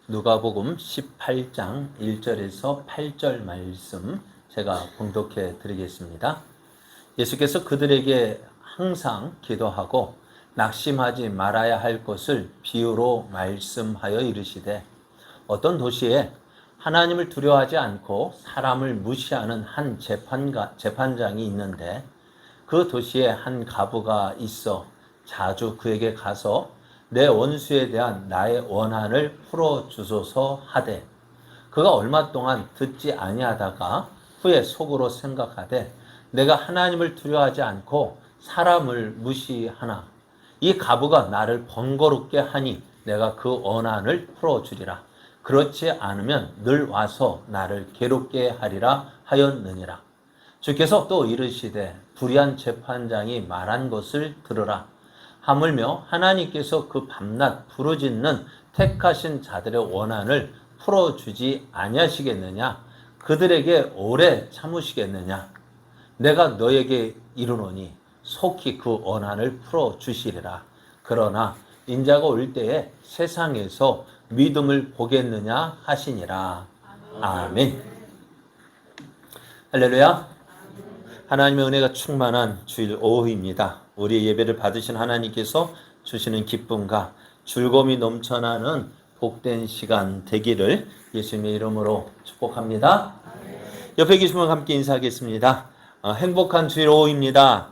누가복음 18장 1절에서 8절 말씀 제가 봉독해 드리겠습니다. 예수께서 그들에게 항상 기도하고 낙심하지 말아야 할 것을 비유로 말씀하여 이르시되, 어떤 도시에 하나님을 두려워하지 않고 사람을 무시하는 한 재판장이 있는데, 그 도시에 한 과부가 있어 자주 그에게 가서 내 원수에 대한 나의 원한을 풀어주소서 하되, 그가 얼마 동안 듣지 아니하다가 후에 속으로 생각하되, 내가 하나님을 두려워하지 않고 사람을 무시하나 이 과부가 나를 번거롭게 하니 내가 그 원한을 풀어주리라. 그렇지 않으면 늘 와서 나를 괴롭게 하리라 하였느니라. 주께서 또 이르시되, 불의한 재판장이 말한 것을 들으라. 하물며 하나님께서 그 밤낮 부르짖는 택하신 자들의 원한을 풀어주지 아니하시겠느냐? 그들에게 오래 참으시겠느냐? 내가 너에게 이르노니 속히 그 원한을 풀어주시리라. 그러나 인자가 올 때에 세상에서 믿음을 보겠느냐 하시니라. 아멘. 할렐루야. 하나님의 은혜가 충만한 주일 오후입니다. 우리의 예배를 받으신 하나님께서 주시는 기쁨과 즐거움이 넘쳐나는 복된 시간 되기를 예수님의 이름으로 축복합니다. 옆에 계신 분 함께 인사하겠습니다. 행복한 주일 오후입니다.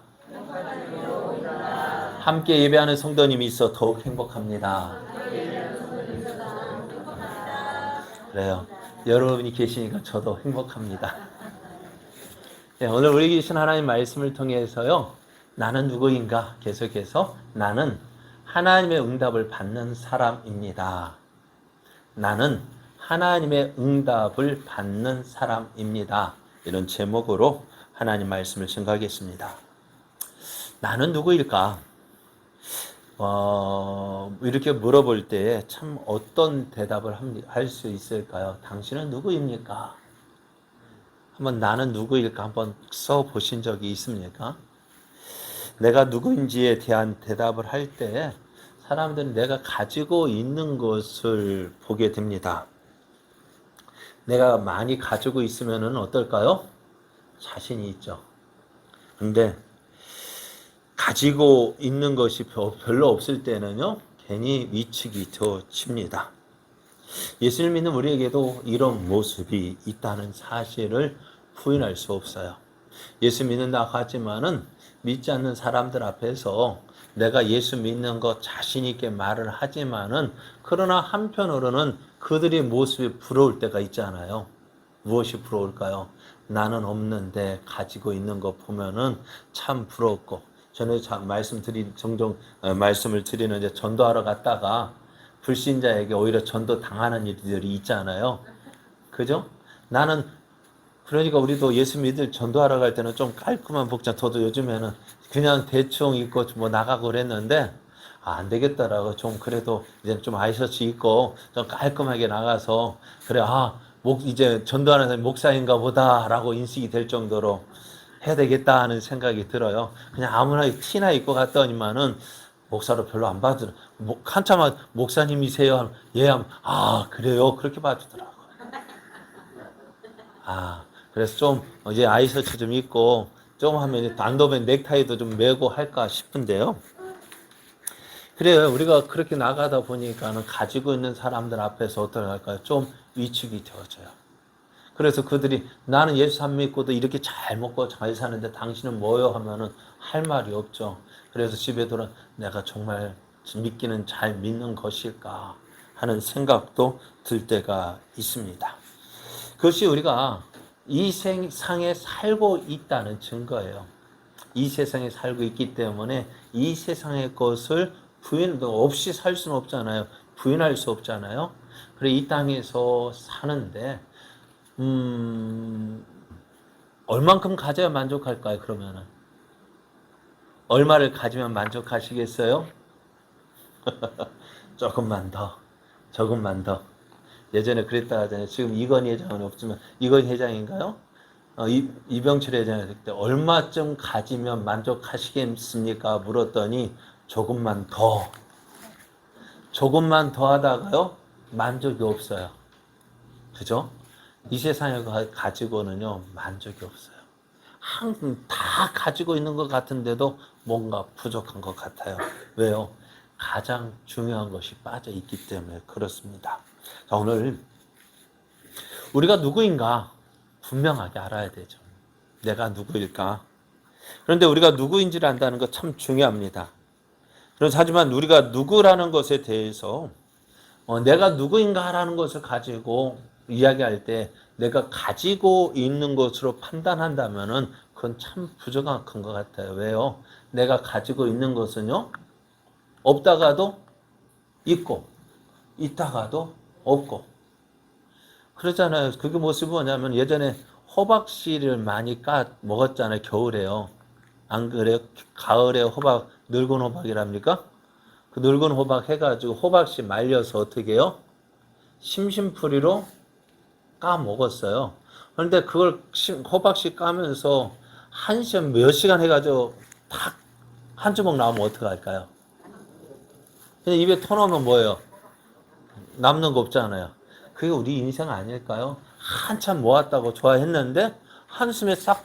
함께 예배하는 성도님이 있어 더욱 행복합니다. 그래요. 여러분이 계시니까 저도 행복합니다. 네, 오늘 우리 계신 하나님 말씀을 통해서요, 나는 누구인가? 계속해서 나는 하나님의 응답을 받는 사람입니다. 나는 하나님의 응답을 받는 사람입니다. 이런 제목으로 하나님 말씀을 증거하겠습니다. 나는 누구일까? 이렇게 물어볼 때 참 어떤 대답을 할 수 있을까요? 당신은 누구입니까? 한번 나는 누구일까 한번 써보신 적이 있습니까? 내가 누구인지에 대한 대답을 할 때 사람들은 내가 가지고 있는 것을 보게 됩니다. 내가 많이 가지고 있으면 어떨까요? 자신이 있죠. 근데 가지고 있는 것이 별로 없을 때는요, 괜히 위축이 되어집니다. 예수를 믿는 우리에게도 이런 모습이 있다는 사실을 부인할 수 없어요. 예수 믿는다고 하지만은 믿지 않는 사람들 앞에서 내가 예수 믿는 거 자신 있게 말을 하지만은, 그러나 한편으로는 그들의 모습이 부러울 때가 있잖아요. 무엇이 부러울까요? 나는 없는데 가지고 있는 거 보면은 참 부럽고, 전에 종종 말씀을 드리는데, 전도하러 갔다가 불신자에게 오히려 전도 당하는 일들이 있잖아요. 그죠? 나는 그러니까 우리도 예수 믿을 전도하러 갈 때는 좀 깔끔한 복장, 저도 요즘에는 그냥 대충 입고 뭐 나가고 그랬는데, 안 되겠더라고. 좀 그래도 이제 좀 아이셔츠 입고 좀 깔끔하게 나가서, 그래, 이제 전도하는 사람이 목사인가 보다라고 인식이 될 정도로 해야 되겠다 하는 생각이 들어요. 그냥 아무나 티나 입고 갔더니만은 목사로 별로 안 받으러, 한참 목사님이세요? 예, 그래요? 그렇게 봐주더라고. 그래서 좀 이제 아이셔츠 좀 입고 좀 하면 안 더우면 넥타이도 좀 메고 할까 싶은데요. 그래요. 우리가 그렇게 나가다 보니까는 가지고 있는 사람들 앞에서 어떻게 할까요? 좀 위축이 되어져요. 그래서 그들이 나는 예수 안 믿고도 이렇게 잘 먹고 잘 사는데 당신은 뭐요? 하면은 할 말이 없죠. 그래서 집에 돌아 내가 정말 믿기는 잘 믿는 것일까 하는 생각도 들 때가 있습니다. 그것이 우리가 이 세상에 살고 있다는 증거예요. 이 세상에 살고 있기 때문에 이 세상의 것을 부인도 없이 살 수는 없잖아요. 부인할 수 없잖아요. 그래 이 땅에서 사는데 얼만큼 가져야 만족할까요? 그러면은 얼마를 가지면 만족하시겠어요? 조금만 더. 예전에 그랬다 하잖아요. 지금 이건희 회장은 없지만, 이건희 회장인가요? 이병철 회장이 그때 얼마쯤 가지면 만족하시겠습니까? 물었더니 조금만 더 하다가요, 만족이 없어요. 그죠? 이 세상에 가지고는요, 만족이 없어요. 항상 다 가지고 있는 것 같은데도 뭔가 부족한 것 같아요. 왜요? 가장 중요한 것이 빠져 있기 때문에 그렇습니다. 자, 오늘 우리가 누구인가 분명하게 알아야 되죠. 내가 누구일까? 그런데 우리가 누구인지를 안다는 것 참 중요합니다. 하지만 우리가 누구라는 것에 대해서 내가 누구인가라는 것을 가지고 이야기할 때 내가 가지고 있는 것으로 판단한다면은 그건 참 부정확한 것 같아요. 왜요? 내가 가지고 있는 것은요, 없다가도 있고, 있다가도 없고. 그러잖아요. 그게 모습이 뭐냐면 예전에 호박씨를 많이 먹었잖아요. 겨울에요. 안 그래요? 가을에 호박, 늙은 호박이랍니까? 그 늙은 호박 해가지고 호박씨 말려서 어떻게 해요? 심심풀이로 까 먹었어요. 그런데 그걸 호박씨 까면서 몇 시간 해가지고 탁 한 주먹 나오면 어떡할까요? 그냥 입에 터놓으면 뭐예요? 남는 거 없잖아요. 그게 우리 인생 아닐까요? 한참 모았다고 좋아했는데 한숨에 싹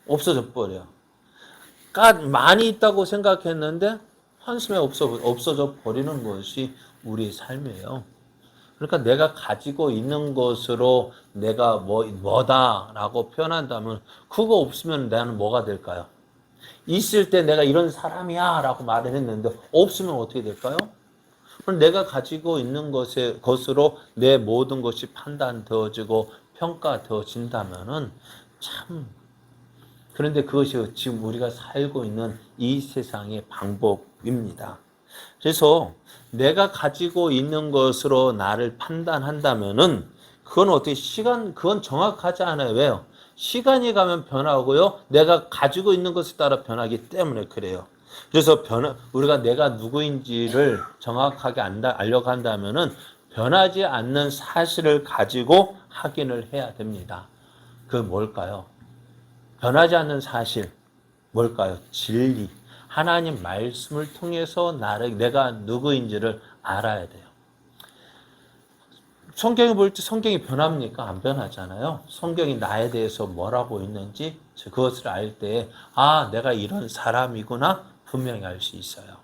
없어져 버려요. 많이 있다고 생각했는데 한숨에 없어져 버리는 것이 우리의 삶이에요. 그러니까 내가 가지고 있는 것으로 내가 뭐다라고 표현한다면 그거 없으면 나는 뭐가 될까요? 있을 때 내가 이런 사람이야 라고 말을 했는데 없으면 어떻게 될까요? 그럼 내가 가지고 있는 것으로 내 모든 것이 판단되어지고 평가되어진다면은 참, 그런데 그것이 지금 우리가 살고 있는 이 세상의 방법입니다. 그래서 내가 가지고 있는 것으로 나를 판단한다면은 그건 그건 정확하지 않아요. 왜요? 시간이 가면 변하고요. 내가 가지고 있는 것에 따라 변하기 때문에 그래요. 그래서 우리가 내가 누구인지를 정확하게 알려고 한다면은 변하지 않는 사실을 가지고 확인을 해야 됩니다. 그 뭘까요? 변하지 않는 사실 뭘까요? 진리. 하나님 말씀을 통해서 내가 누구인지를 알아야 돼요. 성경을 볼 때 성경이 변합니까? 안 변하잖아요. 성경이 나에 대해서 뭐라고 있는지 그것을 알 때 내가 이런 사람이구나 분명히 알 수 있어요.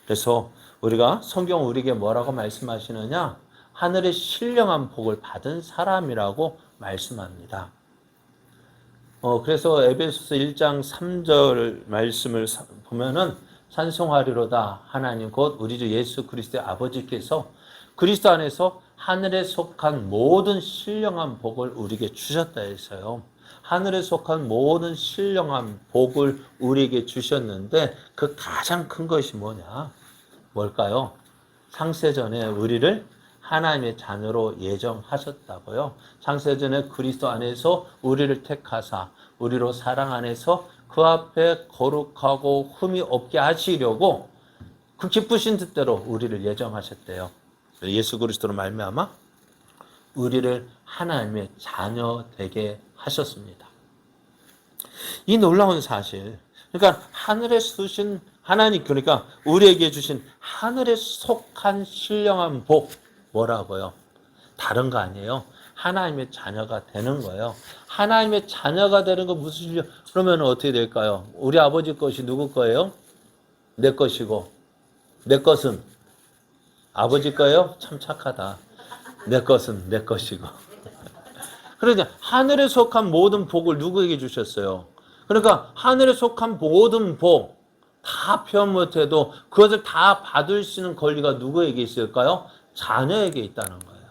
그래서 우리가 성경 우리에게 뭐라고 말씀하시느냐? 하늘의 신령한 복을 받은 사람이라고 말씀합니다. 그래서 에베소서 1장 3절 말씀을 보면은 찬송하리로다 하나님 곧 우리 주 예수 그리스도의 아버지께서 그리스도 안에서 하늘에 속한 모든 신령한 복을 우리에게 주셨다 했어요. 하늘에 속한 모든 신령한 복을 우리에게 주셨는데 그 가장 큰 것이 뭘까요? 창세전에 우리를 하나님의 자녀로 예정하셨다고요. 창세전에 그리스도 안에서 우리를 택하사 우리로 사랑 안에서 그 앞에 거룩하고 흠이 없게 하시려고 그 기쁘신 뜻대로 우리를 예정하셨대요. 예수 그리스도로 말미암아 우리를 하나님의 자녀 되게 하셨습니다. 이 놀라운 사실, 그러니까 하늘에 주신 하나님, 그러니까 우리에게 주신 하늘에 속한 신령한 복, 뭐라고요? 다른 거 아니에요. 하나님의 자녀가 되는 거예요. 하나님의 자녀가 되는 거 무슨 신령? 그러면 어떻게 될까요? 우리 아버지 것이 누구 거예요? 내 것이고, 내 것은 아버지 거예요? 참 착하다. 내 것은 내 것이고. 그러니까 하늘에 속한 모든 복을 누구에게 주셨어요? 그러니까 하늘에 속한 모든 복 다 표현 못해도 그것을 다 받을 수 있는 권리가 누구에게 있을까요? 자녀에게 있다는 거예요.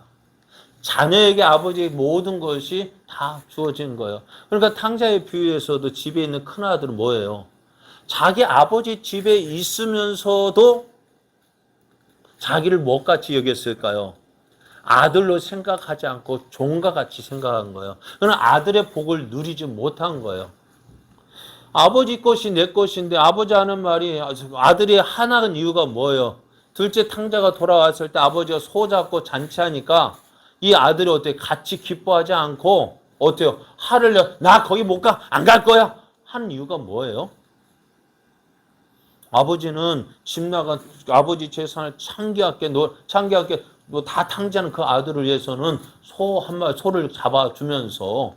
자녀에게 아버지의 모든 것이 다 주어진 거예요. 그러니까 탕자의 비유에서도 집에 있는 큰아들은 뭐예요? 자기 아버지 집에 있으면서도 자기를 무엇같이 여겼을까요? 아들로 생각하지 않고 종과 같이 생각한 거예요. 그러나 아들의 복을 누리지 못한 거예요. 아버지 것이 내 것인데 아버지 하는 말이 아들이 하나는 이유가 뭐예요? 둘째 탕자가 돌아왔을 때 아버지가 소잡고 잔치하니까 이 아들이 어때요? 같이 기뻐하지 않고 어때요? 화를 내. 나 거기 못 가. 안 갈 거야. 하는 이유가 뭐예요? 아버지는 집 나가 아버지 재산을 창기하게 뭐 다 탕자는 그 아들을 위해서는 소 한 마리, 소를 잡아주면서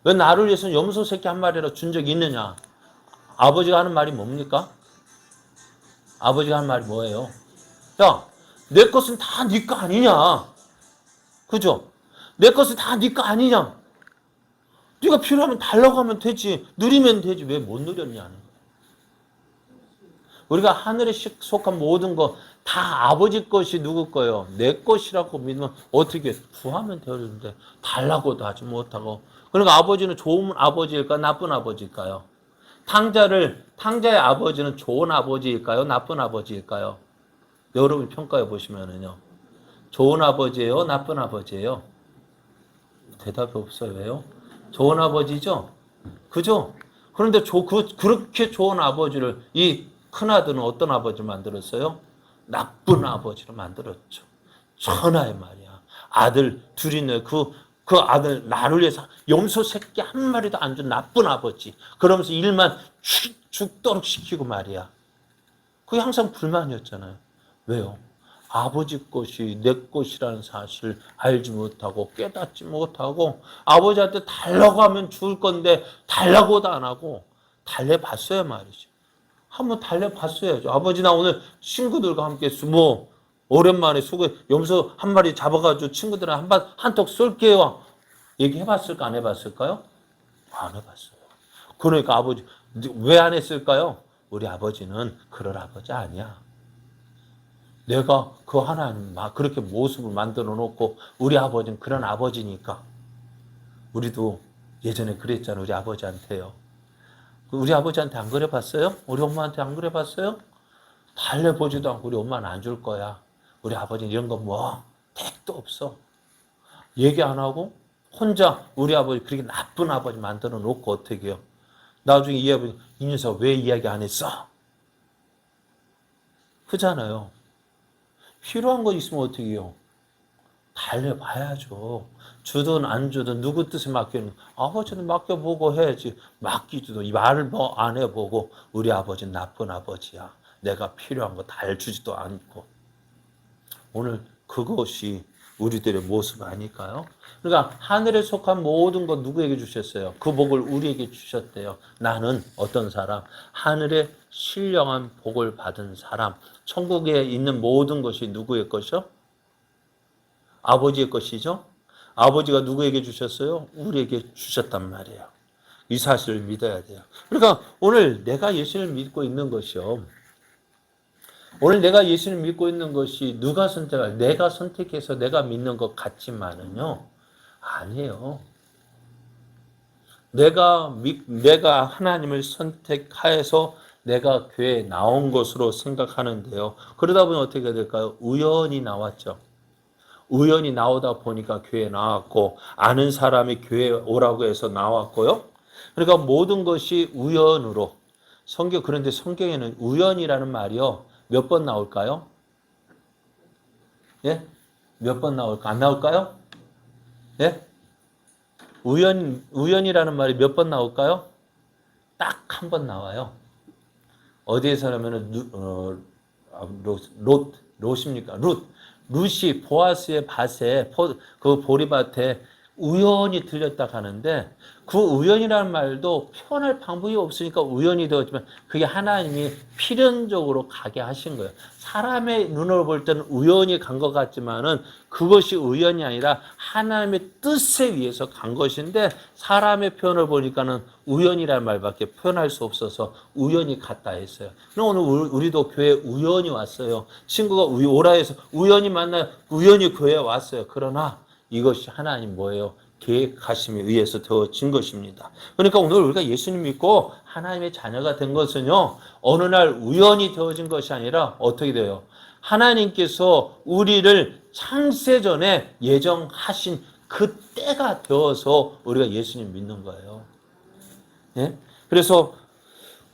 왜 나를 위해서는 염소 새끼 한 마리라 준 적이 있느냐? 아버지가 하는 말이 뭡니까? 아버지가 하는 말이 뭐예요? 야, 내 것은 다 네 거 아니냐? 그죠? 내 것은 다 네 거 아니냐? 네가 필요하면 달라고 하면 되지. 누리면 되지. 왜 못 누렸냐는 거야. 우리가 하늘에 속한 모든 거 다 아버지 것이 누구 거예요? 내 것이라고 믿으면 어떻게 구하면 되는데 달라고도 하지 못하고. 그러니까 아버지는 좋은 아버지일까 나쁜 아버지일까요? 탕자의 아버지는 좋은 아버지일까요? 나쁜 아버지일까요? 여러분이 평가해 보시면은요. 좋은 아버지예요? 나쁜 아버지예요? 대답이 없어요. 왜요? 좋은 아버지죠? 그죠? 그런데 그렇게 좋은 아버지를 이 큰아들은 어떤 아버지를 만들었어요? 나쁜 아버지로 만들었죠. 천하의 말이야. 아들 둘이 있는 그 아들 나를 위해서 염소 새끼 한 마리도 안 준 나쁜 아버지. 그러면서 일만 죽도록 시키고 말이야. 그게 항상 불만이었잖아요. 왜요? 아버지 것이 내 것이라는 사실을 알지 못하고 깨닫지 못하고 아버지한테 달라고 하면 줄 건데 달라고도 안 하고 달래봤어야 말이죠. 한번 달래봤어야죠. 아버지 나 오늘 친구들과 함께 오랜만에 염소 한 마리 잡아가지고 친구들한테 한턱 쏠게요. 얘기해봤을까 안 해봤을까요? 안 해봤어요. 그러니까 아버지 왜 안 했을까요? 우리 아버지는 그럴 아버지 아니야. 내가 그 하나님 그렇게 모습을 만들어 놓고 우리 아버지는 그런 아버지니까 우리도 예전에 그랬잖아요. 우리 아버지한테요. 우리 아버지한테 안 그래 봤어요? 우리 엄마한테 안 그래 봤어요? 달래보지도 않고 우리 엄마는 안 줄 거야. 우리 아버지는 이런 거 택도 없어. 얘기 안 하고 혼자 우리 아버지 그렇게 나쁜 아버지 만들어 놓고 어떻게 해요? 나중에 이 아버지 이 녀석 왜 이야기 안 했어? 그잖아요. 필요한 거 있으면 어떻게 해요? 달래봐야죠. 주든 안 주든 누구 뜻에 맡기는 아버지는 맡겨보고 해야지. 맡기지도 이 말을 안 해보고 우리 아버지는 나쁜 아버지야. 내가 필요한 거 다 주지도 않고. 오늘 그것이 우리들의 모습 아닐까요? 그러니까 하늘에 속한 모든 것 누구에게 주셨어요? 그 복을 우리에게 주셨대요. 나는 어떤 사람? 하늘에 신령한 복을 받은 사람. 천국에 있는 모든 것이 누구의 것이요? 아버지의 것이죠. 아버지가 누구에게 주셨어요? 우리에게 주셨단 말이에요. 이 사실을 믿어야 돼요. 그러니까 오늘 내가 예수를 믿고 있는 것이요. 오늘 내가 예수를 믿고 있는 것이 누가 선택할, 내가 선택해서 내가 믿는 것 같지만은요. 아니에요. 내가 하나님을 선택하여서 내가 교회에 나온 것으로 생각하는데요. 그러다 보면 어떻게 될까요? 우연히 나왔죠. 우연히 나오다 보니까 교회에 나왔고 아는 사람이 교회에 오라고 해서 나왔고요. 그러니까 모든 것이 우연으로 그런데 성경에는 우연이라는 말이요. 몇 번 나올까요? 예? 몇 번 나올까? 안 나올까요? 예? 우연이라는 말이 몇 번 나올까요? 딱 한 번 나와요. 어디에서냐면은 롯입니까? 룻이 보아스의 밭에 그 보리밭에 우연히 들렸다 가는데 그 우연이라는 말도 표현할 방법이 없으니까 우연이 되었지만 그게 하나님이 필연적으로 가게 하신 거예요. 사람의 눈으로 볼 때는 우연히 간 것 같지만은 그것이 우연이 아니라 하나님의 뜻에 의해서 간 것인데 사람의 표현을 보니까는 우연이라는 말밖에 표현할 수 없어서 우연히 갔다 했어요. 그럼 오늘 우리도 교회에 우연히 왔어요. 친구가 오라 해서 우연히 만나요. 우연히 교회에 왔어요. 그러나 이것이 하나님 뭐예요? 계획하심에 의해서 되어진 것입니다. 그러니까 오늘 우리가 예수님 믿고 하나님의 자녀가 된 것은요. 어느 날 우연히 되어진 것이 아니라 어떻게 돼요? 하나님께서 우리를 창세전에 예정하신 그 때가 되어서 우리가 예수님 믿는 거예요. 예? 그래서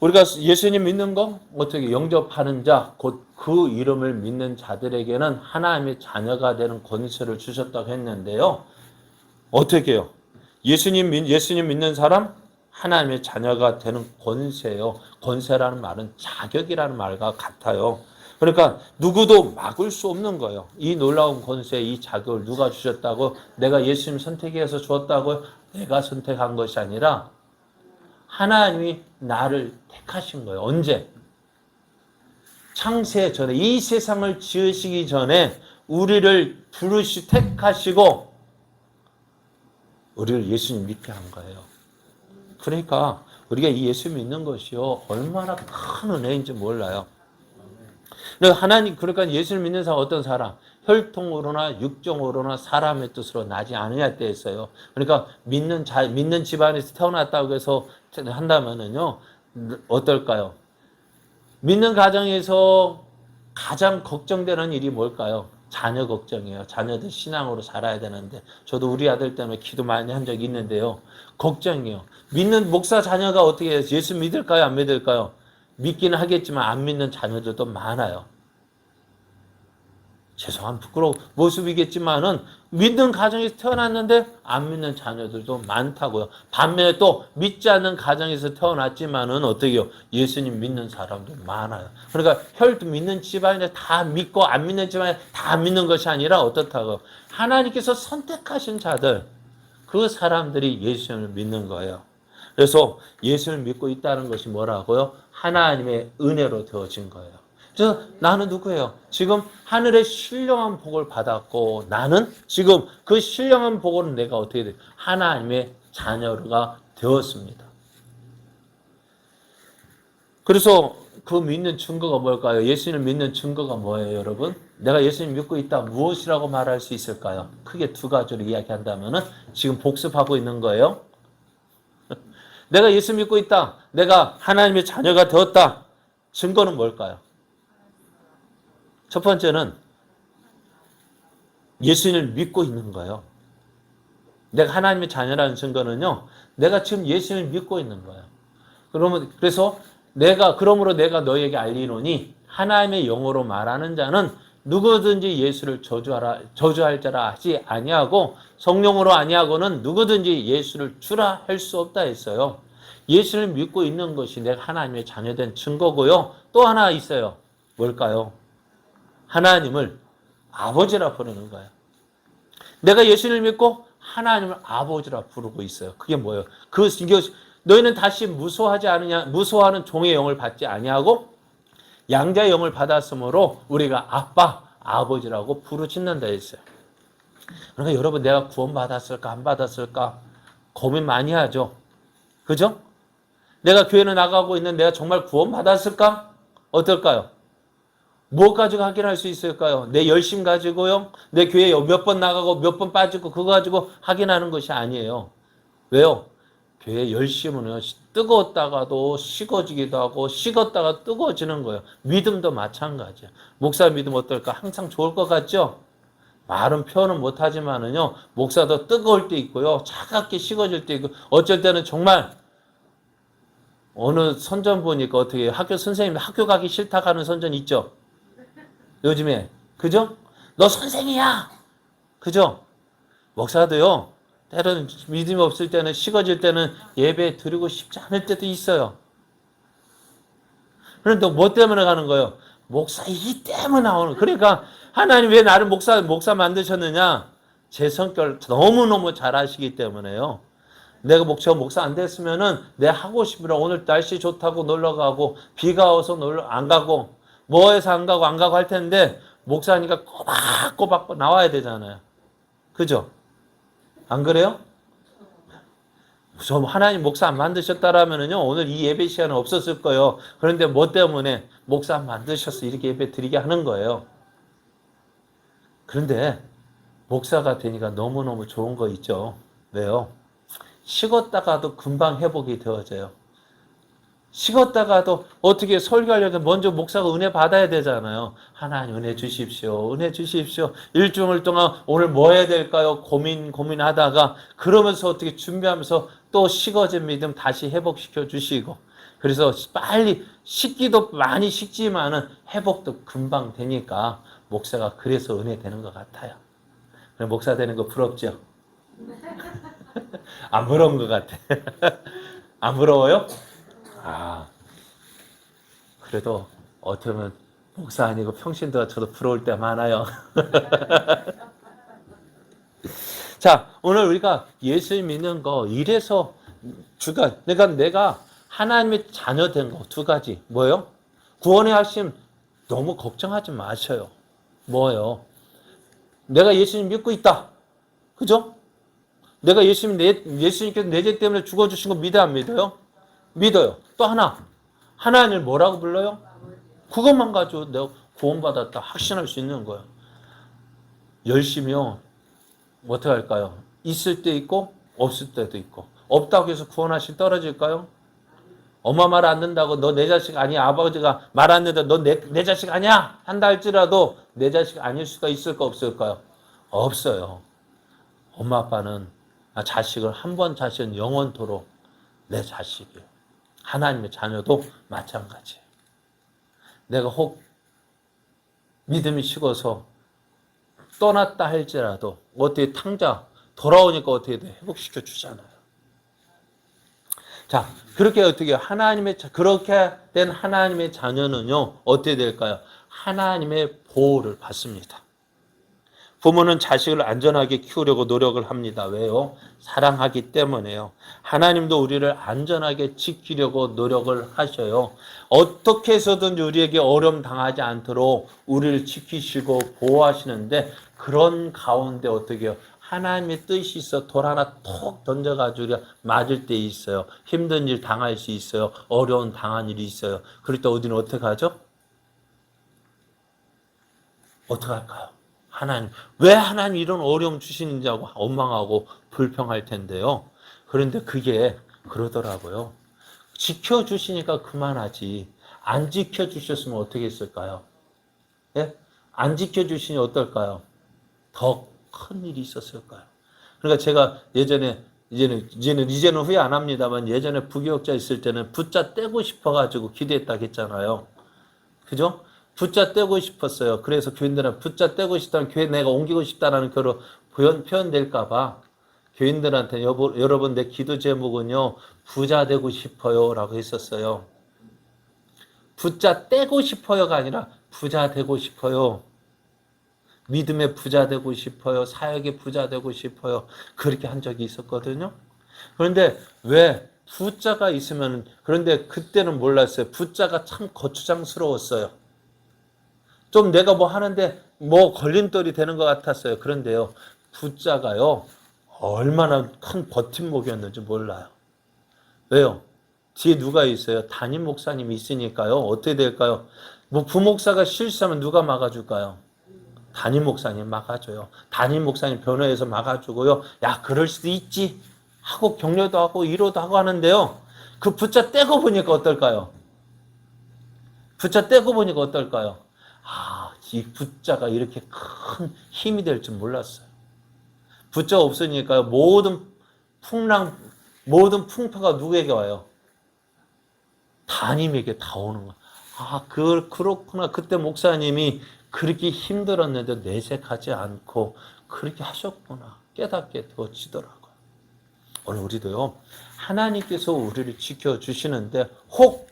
우리가 예수님 믿는 거 어떻게 영접하는 자, 곧 그 이름을 믿는 자들에게는 하나님의 자녀가 되는 권세를 주셨다고 했는데요. 어떻게 해요? 예수님 믿는 사람 하나님의 자녀가 되는 권세요. 권세라는 말은 자격이라는 말과 같아요. 그러니까 누구도 막을 수 없는 거예요. 이 놀라운 권세, 이 자격을 누가 주셨다고? 내가 예수님 선택해서 주었다고? 내가 선택한 것이 아니라 하나님이 나를 택하신 거예요. 언제? 창세 전에, 이 세상을 지으시기 전에 우리를 택하시고 우리를 예수님 믿게 한 거예요. 그러니까 우리가 이 예수 믿는 것이요 얼마나 큰 은혜인지 몰라요. 그러니까 예수를 믿는 사람 어떤 사람? 혈통으로나 육정으로나 사람의 뜻으로 나지 않으냐 때 있어요. 그러니까 믿는 집안에서 태어났다고 해서 한다면은요 어떨까요? 믿는 가정에서 가장 걱정되는 일이 뭘까요? 자녀 걱정이에요. 자녀들 신앙으로 자라야 되는데 저도 우리 아들 때문에 기도 많이 한 적이 있는데요. 걱정이에요. 믿는 목사 자녀가 어떻게 해요? 예수 믿을까요? 안 믿을까요? 믿기는 하겠지만 안 믿는 자녀들도 많아요. 죄송한 부끄러운 모습이겠지만은 믿는 가정에서 태어났는데 안 믿는 자녀들도 많다고요. 반면에 또 믿지 않는 가정에서 태어났지만은 어떻게요? 예수님 믿는 사람도 많아요. 그러니까 믿는 집안에 다 믿고 안 믿는 집안에 다 안 믿는 것이 아니라 어떻다고요? 하나님께서 선택하신 자들, 그 사람들이 예수님을 믿는 거예요. 그래서 예수를 믿고 있다는 것이 뭐라고요? 하나님의 은혜로 되어진 거예요. 그래서 나는 누구예요? 지금 하늘의 신령한 복을 받았고 나는 지금 그 신령한 복을 내가 어떻게 돼요? 하나님의 자녀가 되었습니다. 그래서 그 믿는 증거가 뭘까요? 예수님을 믿는 증거가 뭐예요, 여러분? 내가 예수님 믿고 있다. 무엇이라고 말할 수 있을까요? 크게 두 가지로 이야기한다면은 지금 복습하고 있는 거예요. 내가 예수 믿고 있다. 내가 하나님의 자녀가 되었다. 증거는 뭘까요? 첫 번째는 예수님을 믿고 있는 거예요. 내가 하나님의 자녀라는 증거는요. 내가 지금 예수님을 믿고 있는 거예요. 그래서 그러므로 내가 너희에게 알리노니 하나님의 영으로 말하는 자는 누구든지 예수를 저주할 자라 하지 아니하고 성령으로 아니하고는 누구든지 예수를 주라 할 수 없다 했어요. 예수를 믿고 있는 것이 내가 하나님의 자녀된 증거고요. 또 하나 있어요. 뭘까요? 하나님을 아버지라 부르는 거예요. 내가 예수를 믿고 하나님을 아버지라 부르고 있어요. 그게 뭐예요? 너희는 다시 무소하는 종의 영을 받지 아니하고 양자의 영을 받았으므로 우리가 아빠, 아버지라고 부르짖는다 했어요. 그러니까 여러분 내가 구원 받았을까 안 받았을까 고민 많이 하죠. 그죠? 내가 교회는 나가고 있는 내가 정말 구원 받았을까? 어떨까요? 뭐 가지고 확인할 수 있을까요? 내 열심 가지고요. 내 교회에 몇 번 나가고 몇 번 빠지고 그거 가지고 확인하는 것이 아니에요. 왜요? 교회 열심은요. 뜨거웠다가도 식어지기도 하고 식었다가 뜨거워지는 거예요. 믿음도 마찬가지예요. 목사 믿음 어떨까? 항상 좋을 것 같죠? 말은 표현은 못하지만은요. 목사도 뜨거울 때 있고요. 차갑게 식어질 때 있고 어쩔 때는 정말 어느 선전 보니까 어떻게 학교 선생님이 학교 가기 싫다 하는 선전 있죠? 요즘에. 그죠? 너 선생이야! 그죠? 목사도요, 때로는 믿음이 없을 때는, 식어질 때는 예배 드리고 싶지 않을 때도 있어요. 그런데 뭐 때문에 가는 거예요? 목사이기 때문에 나오는. 그러니까 하나님 왜 나를 목사 만드셨느냐? 제 성격을 너무너무 잘 아시기 때문에요. 내가 목사 안 됐으면은 내 하고 싶으라 오늘 날씨 좋다고 놀러 가고 비가 와서 안 가고 뭐 해서 안 가고 할 텐데 목사니까 꼬박꼬박 나와야 되잖아요. 그죠? 안 그래요? 하나님 목사 안 만드셨다라면은요 오늘 이 예배 시간은 없었을 거예요. 그런데 뭐 때문에 목사 안 만드셔서 이렇게 예배 드리게 하는 거예요. 그런데 목사가 되니까 너무너무 좋은 거 있죠. 왜요? 식었다가도 금방 회복이 되어져요. 식었다가도 어떻게 설교하려면 먼저 목사가 은혜 받아야 되잖아요. 하나님 은혜 주십시오. 은혜 주십시오. 일주일 동안 오늘 뭐 해야 될까요? 고민하다가 그러면서 어떻게 준비하면서 또 식어진 믿음 다시 회복시켜 주시고 그래서 빨리 식기도 많이 식지만은 회복도 금방 되니까 목사가 그래서 은혜 되는 것 같아요. 목사 되는 거 부럽죠? 안 부러운 것 같아. 안 부러워요? 그래도 어떻게 보면 목사 아니고 평신도가 저도 부러울 때 많아요. 자, 오늘 우리가 예수 믿는 거 이래서 그러니까 내가 하나님의 자녀 된 거 두 가지 뭐예요? 구원의 하심 너무 걱정하지 마셔요. 뭐예요? 내가 예수님 믿고 있다. 그죠? 내가 예수님께서 내 죄 때문에 죽어주신 거 믿어요, 안 믿어요? 믿어요. 또 하나님을 뭐라고 불러요? 그것만 가지고 내가 구원받았다 확신할 수 있는 거예요. 열심히요. 어떻게 할까요? 있을 때 있고 없을 때도 있고. 없다고 해서 구원하심 떨어질까요? 엄마 말 안 듣는다고 너 내 자식 아니야. 아버지가 말 안 듣는다 너 내 자식 아니야 한다 할지라도 내 자식 아닐 수가 있을까 없을까요? 없어요. 엄마 아빠는 자식을 한 번 자식은 영원토록 내 자식이에요. 하나님의 자녀도 마찬가지예요. 내가 혹 믿음이 식어서 떠났다 할지라도 어떻게 탕자 돌아오니까 어떻게 돼? 회복시켜 주잖아요. 자, 그렇게 그렇게 된 하나님의 자녀는요, 어떻게 될까요? 하나님의 보호를 받습니다. 부모는 자식을 안전하게 키우려고 노력을 합니다. 왜요? 사랑하기 때문에요. 하나님도 우리를 안전하게 지키려고 노력을 하셔요. 어떻게 해서든 우리에게 어려움 당하지 않도록 우리를 지키시고 보호하시는데 그런 가운데 어떻게 해요? 하나님의 뜻이 있어 돌 하나 톡 던져가지고 맞을 때 있어요. 힘든 일 당할 수 있어요. 어려운 당한 일이 있어요. 그럴 때 우리는 어떻게 하죠? 어떻게 할까요? 왜 하나님 이런 어려움 주시는지 하고 원망하고 불평할 텐데요. 그런데 그게 그러더라고요. 지켜주시니까 그만하지. 안 지켜주셨으면 어떻게 했을까요? 예? 안 지켜주시니 어떨까요? 더 큰 일이 있었을까요? 그러니까 제가 이제는 후회 안 합니다만 예전에 부교육자 있을 때는 붙자 떼고 싶어가지고 기도했다고 했잖아요. 그죠? 붙자 떼고 싶었어요. 그래서 교인들은 붙자 떼고 싶다면 교회 내가 옮기고 싶다라는 그런 표현될까봐 교인들한테 여러분 내 기도 제목은요 부자 되고 싶어요 라고 했었어요. 붙자 떼고 싶어요가 아니라 부자 되고 싶어요. 믿음의 부자 되고 싶어요. 사역의 부자 되고 싶어요. 그렇게 한 적이 있었거든요. 그런데 왜 붙자가 있으면 그런데 그때는 몰랐어요. 붙자가 참 거추장스러웠어요. 좀 내가 뭐 하는데 뭐 걸림돌이 되는 것 같았어요. 그런데요. 붙자가요. 얼마나 큰 버팀목이었는지 몰라요. 왜요? 뒤에 누가 있어요? 담임 목사님이 있으니까요. 어떻게 될까요? 뭐 부목사가 실수하면 누가 막아줄까요? 담임 목사님 막아줘요. 담임 목사님 변호해서 막아주고요. 야, 그럴 수도 있지. 하고 격려도 하고 위로도 하고 하는데요. 그 붙자 떼고 보니까 어떨까요? 붙자 떼고 보니까 어떨까요? 이 붙자가 이렇게 큰 힘이 될 줄 몰랐어요. 붙자 없으니까 모든 풍파가 누구에게 와요? 담임에게 다 오는 거야. 그렇구나. 그때 목사님이 그렇게 힘들었는데 내색하지 않고 그렇게 하셨구나. 깨닫게 되어지더라고요. 오늘 우리도요. 하나님께서 우리를 지켜주시는데 혹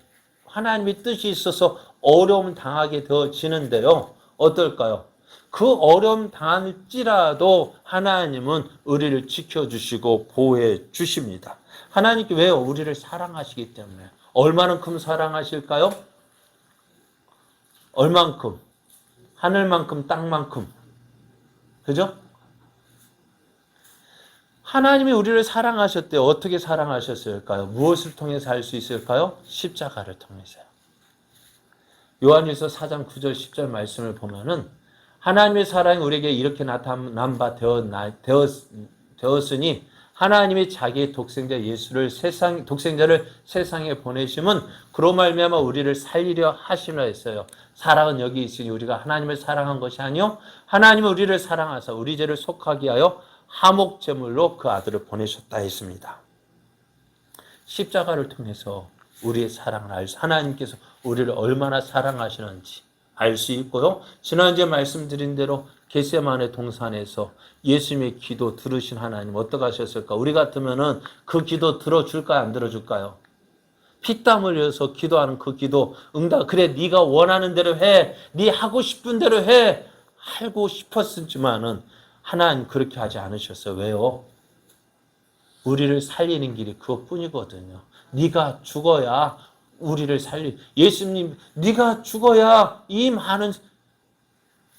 하나님의 뜻이 있어서 어려움 당하게 되어지는데요. 어떨까요? 그 어려움 당할지라도 하나님은 우리를 지켜주시고 보호해 주십니다. 하나님께 왜요? 우리를 사랑하시기 때문에. 얼마만큼 사랑하실까요? 얼만큼? 하늘만큼 땅만큼. 그죠? 하나님이 우리를 사랑하셨대요. 어떻게 사랑하셨을까요? 무엇을 통해서 할 수 있을까요? 십자가를 통해서요. 요한일서 4장 9절 10절 말씀을 보면은 하나님의 사랑이 우리에게 이렇게 나타난 바 되었으니 하나님이 자기의 독생자를 세상에 보내심은 그로 말미암아 우리를 살리려 하시려 했어요. 사랑은 여기 있으니 우리가 하나님을 사랑한 것이 아니요 하나님은 우리를 사랑하사 우리 죄를 속하게 하여 화목 제물로 그 아들을 보내셨다 했습니다. 십자가를 통해서 우리의 사랑을 하나님께서 우리를 얼마나 사랑하시는지 알 수 있고요. 지난주에 말씀드린 대로 겟세마네 동산에서 예수님의 기도 들으신 하나님 어떻게 하셨을까? 우리 같으면은 그 기도 들어줄까요? 안 들어줄까요? 피땀 흘려서 기도하는 그 기도 응답. 그래 네가 원하는 대로 해. 네 하고 싶은 대로 해. 하고 싶었지만은 하나님 그렇게 하지 않으셨어요. 왜요? 우리를 살리는 길이 그것뿐이거든요. 네가 죽어야 우리를 예수님 네가 죽어야 이 많은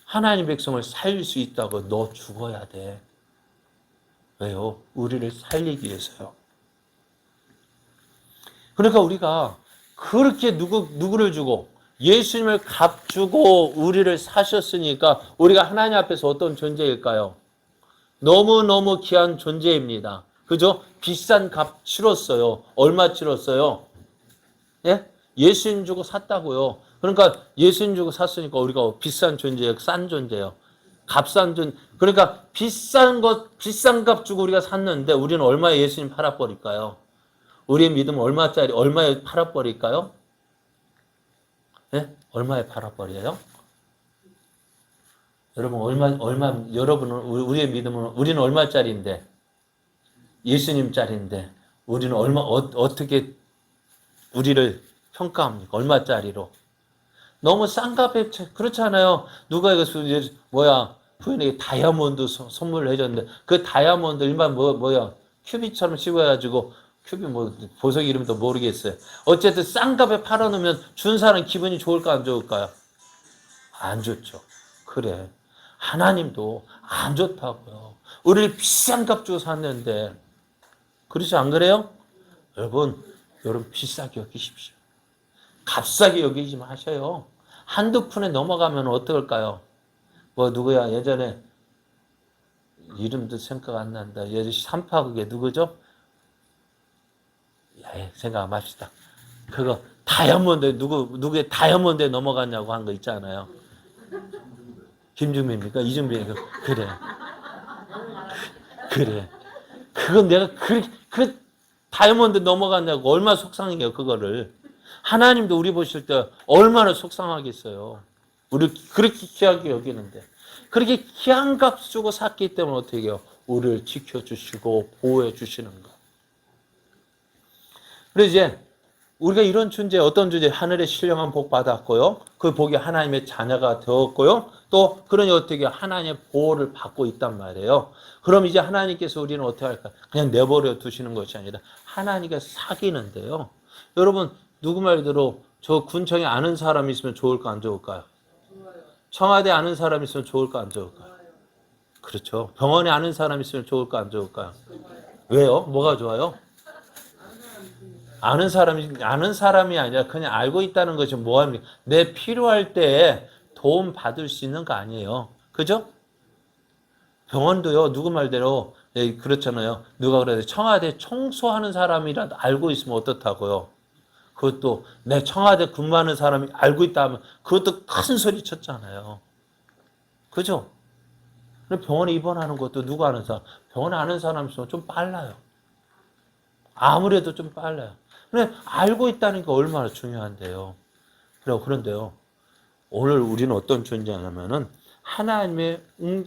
하나님 백성을 살릴 수 있다고. 너 죽어야 돼. 왜요? 우리를 살리기 위해서요. 그러니까 우리가 그렇게 누구를 주고 예수님을 값주고 우리를 사셨으니까 우리가 하나님 앞에서 어떤 존재일까요? 너무너무 귀한 존재입니다. 그죠? 비싼 값 치렀어요. 얼마 치렀어요? 예? 예수님 주고 샀다고요. 그러니까 예수님 주고 샀으니까 우리가 비싼 존재예요. 싼 존재예요. 값싼 그러니까 비싼 값 주고 우리가 샀는데 우리는 얼마에 예수님 팔아버릴까요? 우리의 믿음 얼마에 팔아버릴까요? 예? 얼마에 팔아버려요? 여러분은, 우리의 믿음은, 우리는 얼마짜리인데? 예수님짜리인데, 우리는 어떻게 우리를 평가합니까? 얼마짜리로? 너무 싼 값에, 그렇잖아요. 누가 이거, 부인에게 다이아몬드 선물을 해줬는데, 그 다이아몬드 일반 큐비처럼 씹어가지고, 보석 이름도 모르겠어요. 어쨌든 싼 값에 팔아놓으면 준 사람 기분이 좋을까, 안 좋을까요? 안 좋죠. 그래. 하나님도 안 좋다고요. 우리를 비싼 값 주고 샀는데, 그렇지 안 그래요? 여러분 비싸게 여기십시오. 값싸게 여기지 마셔요. 한두 푼에 넘어가면 어떨까요? 누구야? 예전에 이름도 생각 안 난다. 예전 삼파극에 누구죠? 생각 맙시다. 그거 다이아몬드 누구의 다이아몬드에 넘어갔냐고 한 거 있잖아요. 김준민입니까? 이준빈이니까 그래. 그건 내가 그 다이아몬드 넘어갔냐고 얼마나 속상해요. 그거를 하나님도 우리 보실 때 얼마나 속상하겠어요. 우리 그렇게 귀하게 여기는데 그렇게 귀한 값 주고 샀기 때문에 어떻게 해요? 우리를 지켜주시고 보호해 주시는 거. 그래서 이제 우리가 이런 존재, 어떤 존재, 하늘의 신령한 복 받았고요. 그 복이 하나님의 자녀가 되었고요. 또 그러니 어떻게 하나님의 보호를 받고 있단 말이에요. 그럼 이제 하나님께서 우리는 어떻게 할까? 그냥 내버려 두시는 것이 아니라 하나님께 사귀는데요. 여러분 누구 말대로 저 군청에 아는 사람이 있으면 좋을까 안 좋을까요? 청와대 아는 사람이 있으면 좋을까 안 좋을까요? 그렇죠. 병원에 아는 사람이 있으면 좋을까 안 좋을까요? 왜요? 뭐가 좋아요? 아는 사람이 아니라 그냥 알고 있다는 것이 뭐합니까? 내 필요할 때 도움 받을 수 있는 거 아니에요. 그죠? 병원도요, 누구 말대로, 그렇잖아요. 누가 그래도 청와대 청소하는 사람이라도 알고 있으면 어떻다고요? 그것도 내 청와대 근무하는 사람이 알고 있다 하면 그것도 큰 소리 쳤잖아요. 그죠? 병원에 입원하는 것도 누구 아는 사람? 병원에 아는 사람 있으면 좀 빨라요. 아무래도 좀 빨라요. 근데 알고 있다는 게 얼마나 중요한데요. 그런데요. 오늘 우리는 어떤 존재냐면은 하나님의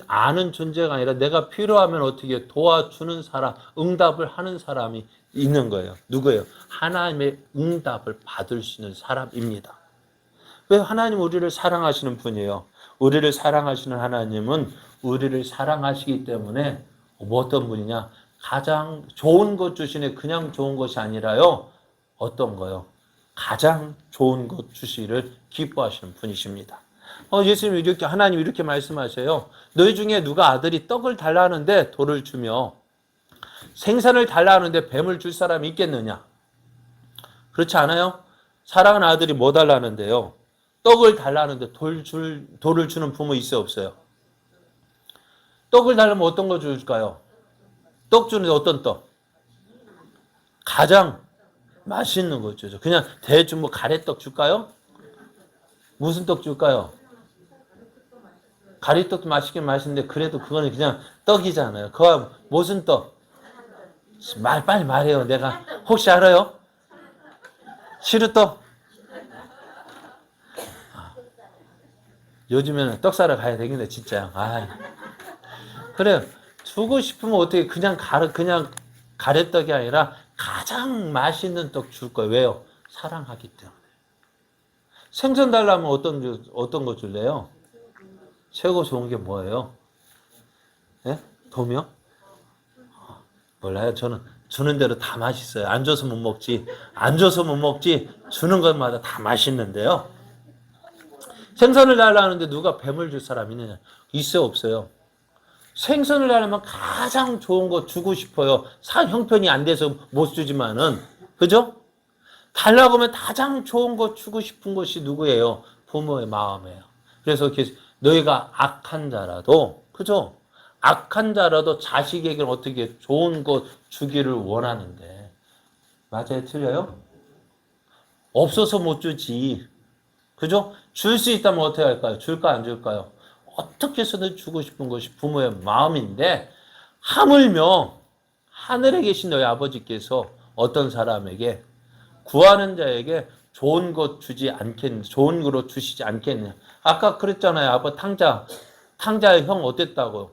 아는 존재가 아니라 내가 필요하면 어떻게 도와주는 사람, 응답을 하는 사람이 있는 거예요. 누구예요? 하나님의 응답을 받을 수 있는 사람입니다. 왜 하나님 우리를 사랑하시는 분이에요? 우리를 사랑하시는 하나님은 우리를 사랑하시기 때문에 어떤 분이냐? 가장 좋은 것 주시네. 그냥 좋은 것이 아니라요. 어떤 거요? 가장 좋은 것 주시기를 기뻐하시는 분이십니다. 예수님 하나님 이렇게 말씀하셔요. 너희 중에 누가 아들이 떡을 달라 하는데 돌을 주며 생선을 달라 하는데 뱀을 줄 사람이 있겠느냐? 그렇지 않아요? 사랑하는 아들이 뭐 달라 하는데요? 떡을 달라 하는데 돌을 주는 부모 있어요, 없어요? 떡을 달라면 어떤 거 줄까요? 떡 주는데 어떤 떡? 가장 맛있는 거 주죠. 그냥 대충 가래떡 줄까요? 무슨 떡 줄까요? 가래떡도 맛있긴 맛있는데 그래도 그거는 그냥 떡이잖아요. 그거 무슨 떡? 빨리 말해요. 내가 혹시 알아요? 시루떡? 요즘에는 떡 사러 가야 되겠네 진짜. 그래 주고 싶으면 어떻게 그냥 가래떡이 아니라 가장 맛있는 떡 줄 거예요. 왜요? 사랑하기 때문에. 생선 달라면 어떤 거 줄래요? 최고 좋은 게 뭐예요? 예? 도며? 몰라요. 저는 주는 대로 다 맛있어요. 안 줘서 못 먹지. 안 줘서 못 먹지. 주는 것마다 다 맛있는데요. 생선을 달라는데 누가 뱀을 줄 사람 있느냐? 있어요, 없어요? 생선을 달라면 가장 좋은 거 주고 싶어요. 형편이 안 돼서 못 주지만은. 그죠? 달라고 하면 가장 좋은 거 주고 싶은 것이 누구예요? 부모의 마음이에요. 그래서 너희가 악한 자라도, 그죠? 악한 자라도 자식에게 어떻게 좋은 것 주기를 원하는데. 맞아요? 틀려요? 없어서 못 주지. 그죠? 줄 수 있다면 어떻게 할까요? 줄까 안 줄까요? 어떻게 해서든 주고 싶은 것이 부모의 마음인데, 하물며 하늘에 계신 너희 아버지께서 어떤 사람에게, 구하는 자에게 좋은 것 주지 않겠냐, 좋은 거로 주시지 않겠냐. 아까 그랬잖아요. 아버 탕자의 형 어땠다고요?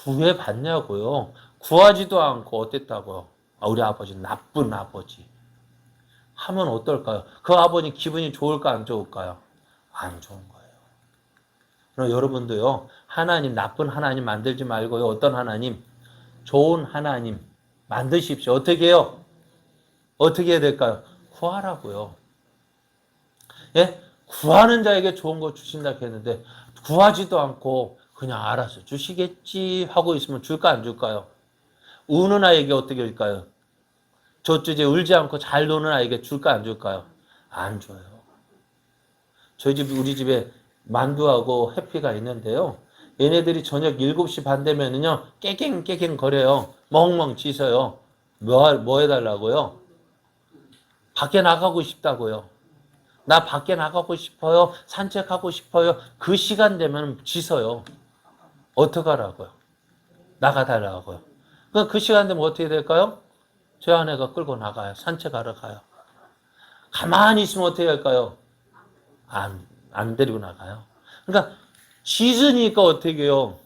구해봤냐고요. 구하지도 않고 어땠다고요? 우리 아버지 나쁜 아버지. 하면 어떨까요? 그 아버지 기분이 좋을까 안 좋을까요? 안 좋은 거예요. 그럼 여러분도요. 하나님 나쁜 하나님 만들지 말고요. 어떤 하나님? 좋은 하나님 만드십시오. 어떻게 해요? 어떻게 해야 될까요? 구하라고요. 예? 구하는 자에게 좋은 거 주신다 했는데 구하지도 않고 그냥 알아서 주시겠지 하고 있으면 줄까 안 줄까요? 우는 아이에게 어떻게 할까요? 저주제 울지 않고 잘 노는 아이에게 줄까 안 줄까요? 안 줘요. 우리 집에 만두하고 해피가 있는데요. 얘네들이 저녁 7시 반 되면은요, 깨갱 거려요. 멍멍 짖어요. 뭐 해달라고요? 밖에 나가고 싶다고요. 나 밖에 나가고 싶어요. 산책하고 싶어요. 그 시간 되면 짖어요. 어떡하라고요? 나가달라고요. 그 시간 되면 어떻게 될까요? 제 아내가 끌고 나가요. 산책하러 가요. 가만히 있으면 어떻게 할까요? 안 데리고 나가요. 그러니까 짖으니까 어떻게 해요?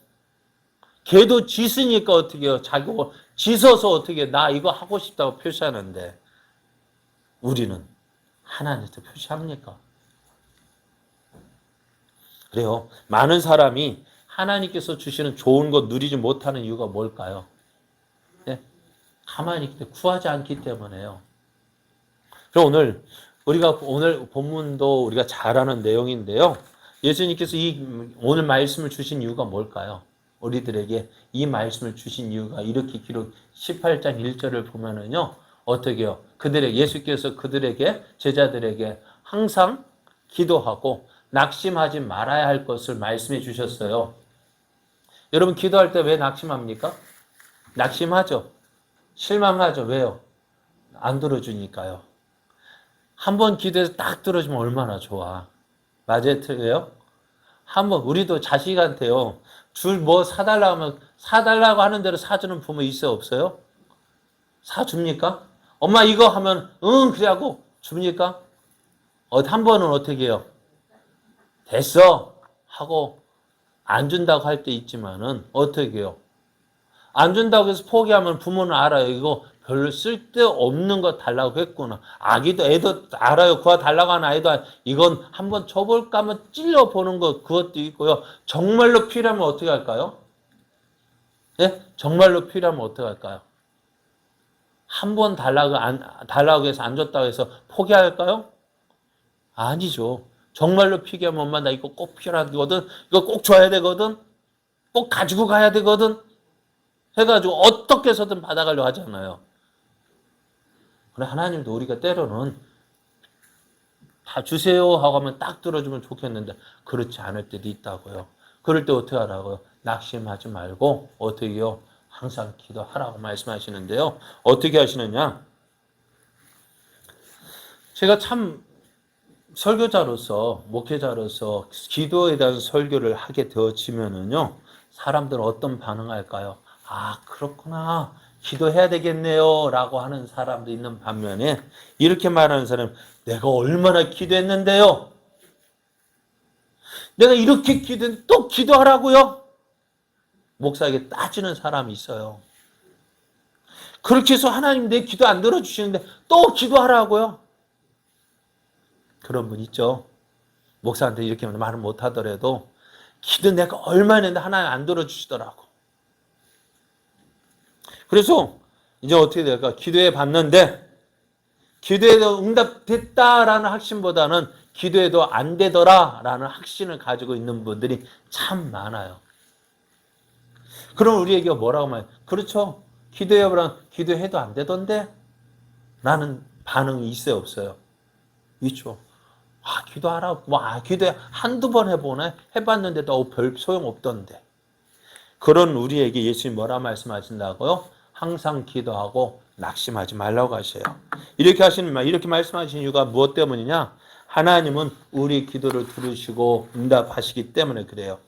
걔도 짖으니까 어떻게 해요? 자기가 짖어서 어떻게 해요? 나 이거 하고 싶다고 표시하는데 우리는 하나님한테 표시합니까? 그래요. 많은 사람이 하나님께서 주시는 좋은 것 누리지 못하는 이유가 뭘까요? 네? 가만히 있기 때문에 구하지 않기 때문에요. 그럼 오늘 본문도 우리가 잘 아는 내용인데요. 예수님께서 오늘 말씀을 주신 이유가 뭘까요? 우리들에게 이 말씀을 주신 이유가 이렇게 18장 1절을 보면은요. 어떻게 해요? 예수께서 그들에게, 제자들에게 항상 기도하고 낙심하지 말아야 할 것을 말씀해 주셨어요. 여러분 기도할 때 왜 낙심합니까? 낙심하죠. 실망하죠. 왜요? 안 들어주니까요. 한번 기도해서 딱 들어주면 얼마나 좋아. 맞아요? 틀려요? 한번 우리도 자식한테요. 뭐 사달라고 하면 사달라고 하는 대로 사주는 부모 있어요? 없어요? 사줍니까? 엄마 이거 하면 응 그래 하고 줍니까? 한 번은 어떻게 해요? 됐어 하고 안 준다고 할 때 있지만은 어떻게 해요? 안 준다고 해서 포기하면 부모는 알아요. 이거 별로 쓸데없는 거 달라고 했구나. 애도 알아요. 그거 달라고 하는 아이도 이건 한번 줘볼까 하면 찔러보는 것 그것도 있고요. 정말로 필요하면 어떻게 할까요? 예? 정말로 필요하면 어떻게 할까요? 한 번 달라고 해서 안 줬다고 해서 포기할까요? 아니죠. 정말로 필요하면 엄마 나 이거 꼭 필요하거든. 이거 꼭 줘야 되거든. 꼭 가지고 가야 되거든. 해가지고 어떻게 해서든 받아가려고 하잖아요. 그래 하나님도 우리가 때로는 다 주세요 하고 하면 딱 들어주면 좋겠는데 그렇지 않을 때도 있다고요. 그럴 때 어떻게 하라고요? 낙심하지 말고 어떻게 해요? 항상 기도하라고 말씀하시는데요. 어떻게 하시느냐? 제가 참 설교자로서 목회자로서 기도에 대한 설교를 하게 되어지면은요. 사람들은 어떤 반응할까요? 아 그렇구나. 기도해야 되겠네요. 라고 하는 사람도 있는 반면에 이렇게 말하는 사람 내가 얼마나 기도했는데요. 내가 이렇게 기도했는데 또 기도하라고요? 목사에게 따지는 사람이 있어요. 그렇게 해서 하나님 내 기도 안 들어주시는데 또 기도하라고요? 그런 분 있죠. 목사한테 이렇게 말을 못하더라도 기도 내가 얼마나 했는데 하나님 안 들어주시더라고. 그래서 이제 어떻게 될까? 기도해 봤는데 기도에도 응답됐다라는 확신보다는 기도해도 안 되더라라는 확신을 가지고 있는 분들이 참 많아요. 그럼 우리에게 뭐라고 말해요? 그렇죠. 기도해보라. 기도해도 안 되던데? 라는 반응이 있어요, 없어요? 있죠. 기도하라. 기도해 한두 번 해보네. 해봤는데도 별 소용 없던데. 그런 우리에게 예수님 뭐라 말씀하신다고요? 항상 기도하고 낙심하지 말라고 하셔요. 이렇게 말씀하신 이유가 무엇 때문이냐? 하나님은 우리 기도를 들으시고 응답하시기 때문에 그래요.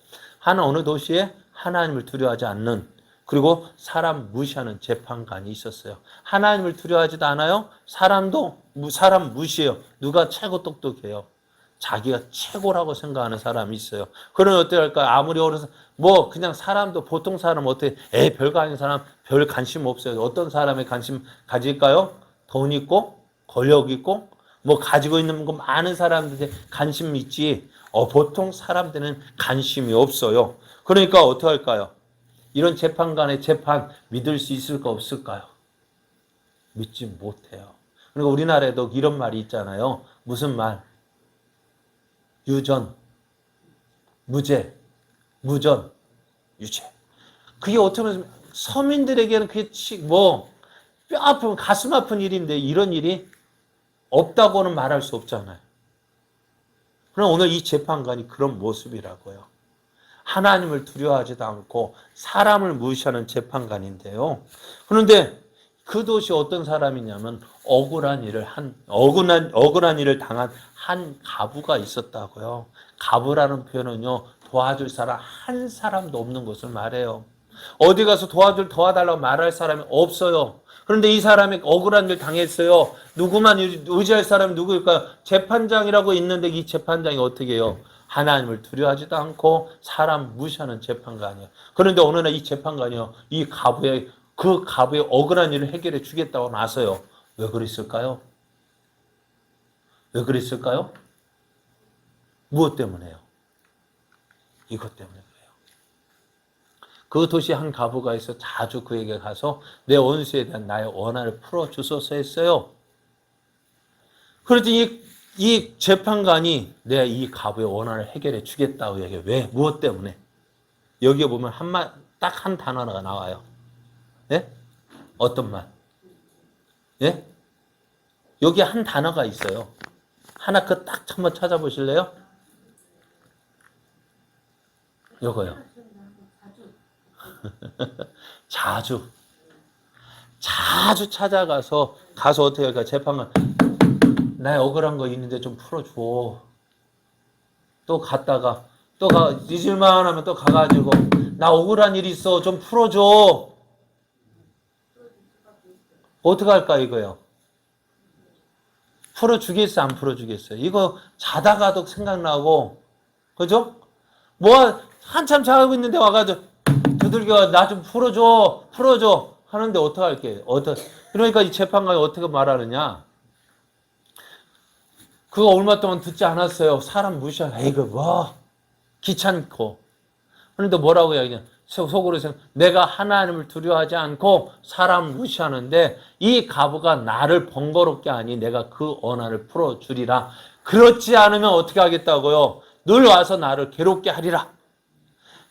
어느 도시에 하나님을 두려워하지 않는, 그리고 사람 무시하는 재판관이 있었어요. 하나님을 두려워하지도 않아요. 사람 무시해요. 누가 최고 똑똑해요? 자기가 최고라고 생각하는 사람이 있어요. 그러면 어떻게 할까요? 아무리 어려서 그냥 사람도 보통 사람 어떻게 별거 아닌 사람 별 관심 없어요. 어떤 사람에 관심 가질까요? 돈 있고 권력 있고 가지고 있는 거 많은 사람들이 관심 있지. 보통 사람들은 관심이 없어요. 그러니까 어떻게 할까요? 이런 재판관의 재판 믿을 수 있을까 없을까요? 믿지 못해요. 그러니까 우리나라에도 이런 말이 있잖아요. 무슨 말? 유전, 무죄, 무전, 유죄. 그게 어떻게 보면 서민들에게는 그게 뼈 아프면 가슴 아픈 일인데 이런 일이 없다고는 말할 수 없잖아요. 그럼 오늘 이 재판관이 그런 모습이라고요. 하나님을 두려워하지도 않고 사람을 무시하는 재판관인데요. 그런데 그 도시 어떤 사람이냐면 억울한 일을 당한 한 가부가 있었다고요. 가부라는 표현은요, 도와줄 사람 한 사람도 없는 것을 말해요. 어디 가서 도와달라고 말할 사람이 없어요. 그런데 이 사람이 억울한 일 당했어요. 누구만 의지할 사람이 누구일까요? 재판장이라고 있는데 이 재판장이 어떻게 해요? 하나님을 두려워하지도 않고 사람 무시하는 재판관이에요. 그런데 어느 날 이 재판관이요, 그 가부의 억울한 일을 해결해 주겠다고 나서요. 왜 그랬을까요? 왜 그랬을까요? 무엇 때문에요? 이것 때문에 그래요. 그 도시 한 가부가 있어 자주 그에게 가서 내 원수에 대한 나의 원한을 풀어주소서 했어요. 그랬더니 이 재판관이 내 이 가부의 원한을 해결해 주겠다고 얘기해요. 왜? 무엇 때문에? 여기에 보면 딱 한 단어가 나와요. 예? 어떤 말? 예? 여기 한 단어가 있어요. 하나 딱 한번 찾아보실래요? 요거요. 자주 찾아가서 어떻게 할까? 재판관, 나 억울한 거 있는데 좀 풀어줘. 또 갔다가 잊을만 하면 또 가가지고 나 억울한 일 있어 좀 풀어줘. 어떻게 할까 이거요? 풀어주겠어 안 풀어주겠어요? 이거 자다가도 생각나고, 그죠? 한참 자고 있는데 와가지고 두들겨 나 좀 풀어줘 하는데 어떻게 할게요? 그러니까 이 재판관이 어떻게 말하느냐? 그거 얼마 동안 듣지 않았어요. 사람 무시하고 이거 귀찮고. 그런데 뭐라고 이야기냐? 속으로 내가 하나님을 두려워하지 않고 사람 무시하는데 이 가부가 나를 번거롭게 하니 내가 그 원한을 풀어주리라. 그렇지 않으면 어떻게 하겠다고요? 늘 와서 나를 괴롭게 하리라.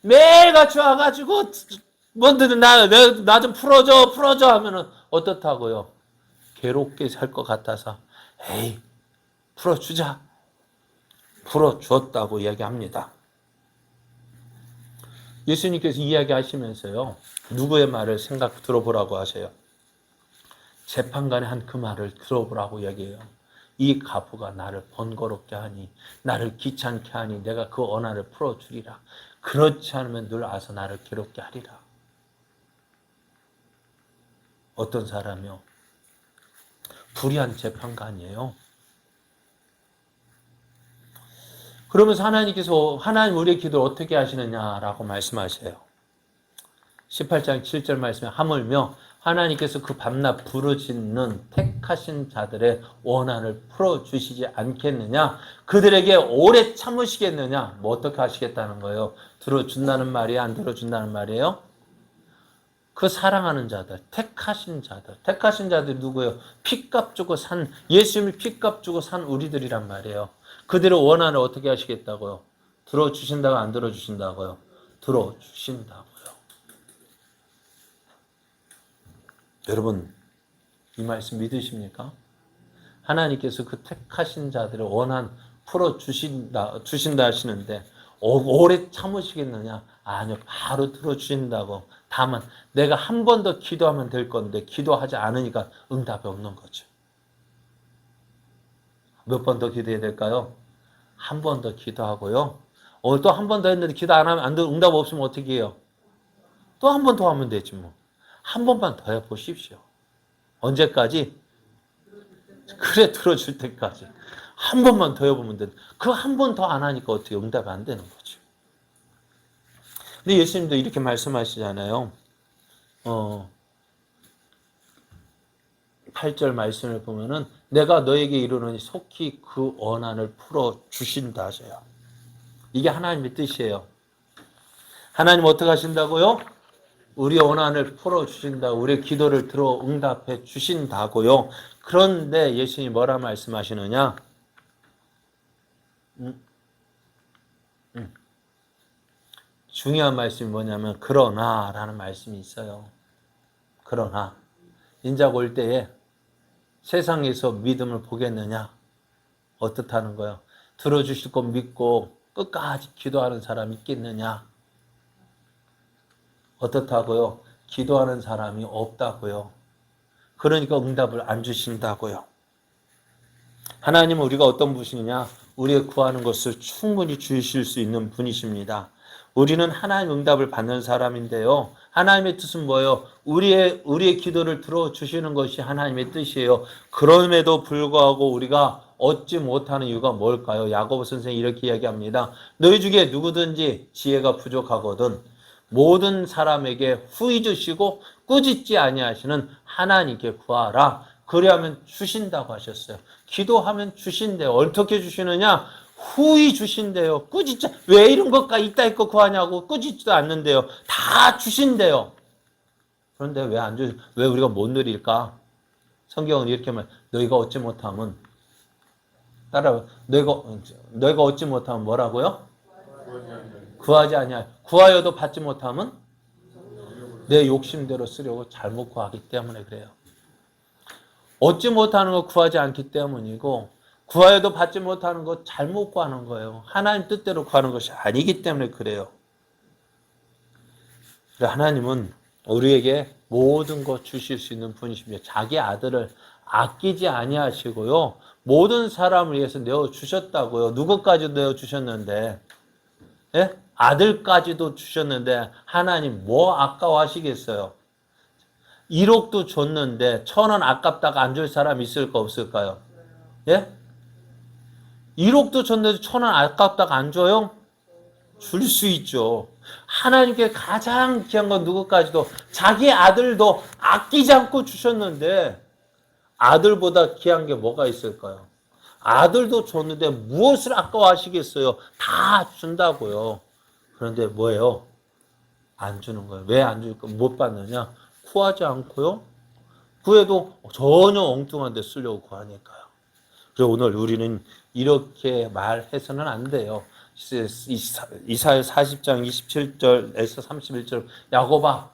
매일같이 와가지고 나 좀 풀어줘 하면은 어떻다고요? 괴롭게 살 것 같아서 풀어주자. 풀어주었다고 이야기합니다. 예수님께서 이야기하시면서요, 누구의 말을 들어보라고 하세요? 재판관의 한 그 말을 들어보라고 이야기해요. 이 가부가 나를 번거롭게 하니, 나를 귀찮게 하니 내가 그 원한을 풀어주리라. 그렇지 않으면 늘 와서 나를 괴롭게 하리라. 어떤 사람이요? 불의한 재판관이에요. 그러면서 하나님 우리의 기도를 어떻게 하시느냐라고 말씀하세요. 18장 7절 말씀에 하물며 하나님께서 그 밤낮 부르짖는 택하신 자들의 원한을 풀어주시지 않겠느냐? 그들에게 오래 참으시겠느냐? 뭐 어떻게 하시겠다는 거예요? 들어준다는 말이에요? 안 들어준다는 말이에요? 그 사랑하는 자들, 택하신 자들. 택하신 자들이 누구예요? 피값 주고 산, 예수님이 피값 주고 산 우리들이란 말이에요. 그들의 원한을 어떻게 하시겠다고요? 들어주신다고 안 들어주신다고요? 들어주신다고요. 여러분, 이 말씀 믿으십니까? 하나님께서 그 택하신 자들의 원한 풀어주신다 하시는데, 오래 참으시겠느냐? 아니요, 바로 들어주신다고. 다만, 내가 한 번 더 기도하면 될 건데, 기도하지 않으니까 응답이 없는 거죠. 몇 번 더 기도해야 될까요? 한 번 더 기도하고요. 또 한 번 더 했는데, 기도 안 하면 응답 없으면 어떻게 해요? 또 한 번 더 하면 되지 뭐. 한 번만 더 해보십시오. 언제까지? 그래, 들어줄 때까지. 한 번만 더 해보면 돼. 그 한 번 더 안 하니까 어떻게 응답이 안 되는 거죠. 근데 예수님도 이렇게 말씀하시잖아요. 8절 말씀을 보면은 내가 너에게 이르노니 속히 그 원한을 풀어주신다 하셔요. 이게 하나님의 뜻이에요. 하나님 어떻게 하신다고요? 우리 원한을 풀어주신다. 우리의 기도를 들어 응답해 주신다고요. 그런데 예수님이 뭐라 말씀하시느냐? 중요한 말씀이 뭐냐면 그러나 라는 말씀이 있어요. 그러나 인자가 올 때에 세상에서 믿음을 보겠느냐? 어떻다는 거예요? 들어주실 것 믿고 끝까지 기도하는 사람이 있겠느냐? 어떻다고요? 기도하는 사람이 없다고요. 그러니까 응답을 안 주신다고요. 하나님은 우리가 어떤 분이냐? 우리의 구하는 것을 충분히 주실 수 있는 분이십니다. 우리는 하나님 응답을 받는 사람인데요. 하나님의 뜻은 뭐예요? 우리의 기도를 들어주시는 것이 하나님의 뜻이에요. 그럼에도 불구하고 우리가 얻지 못하는 이유가 뭘까요? 야고보 선생이 이렇게 이야기합니다. 너희 중에 누구든지 지혜가 부족하거든 모든 사람에게 후히 주시고 꾸짖지 아니하시는 하나님께 구하라. 그리하면 주신다고 하셨어요. 기도하면 주신대요. 어떻게 주시느냐? 후히 주신대요. 꾸짖지 왜 이런 것과 이따 있고 구하냐고 꾸짖지도 않는데요. 다 주신대요. 그런데 왜 우리가 못 누릴까? 성경은 이렇게 말 너희가 얻지 못하면 따라 너희가 얻지 못하면 뭐라고요? 구하지 아니하여 구하여도 받지 못하면 내 욕심대로 쓰려고 잘못 구하기 때문에 그래요. 얻지 못하는 거 구하지 않기 때문이고 구하여도 받지 못하는 거 잘못 구하는 거예요. 하나님 뜻대로 구하는 것이 아니기 때문에 그래요. 하나님은 우리에게 모든 것 주실 수 있는 분이십니다. 자기 아들을 아끼지 아니하시고요. 모든 사람을 위해서 내어주셨다고요. 누구까지 내어주셨는데 예? 아들까지도 주셨는데 하나님 뭐 아까워하시겠어요? 1억도 줬는데 1,000원 아깝다가 안 줄 사람 있을까 없을까요? 예? 1억도 줬는데 1,000원 아깝다가 안 줘요? 줄 수 있죠. 하나님께 가장 귀한 건 누구까지도 자기 아들도 아끼지 않고 주셨는데 아들보다 귀한 게 뭐가 있을까요? 아들도 줬는데 무엇을 아까워하시겠어요? 다 준다고요. 그런데 뭐예요? 안 주는 거예요. 왜 안 줄까? 못 받느냐? 구하지 않고요. 구해도 전혀 엉뚱한 데 쓰려고 구하니까요. 그래서 오늘 우리는 이렇게 말해서는 안 돼요. 이사야 40장 27절에서 31절 야곱아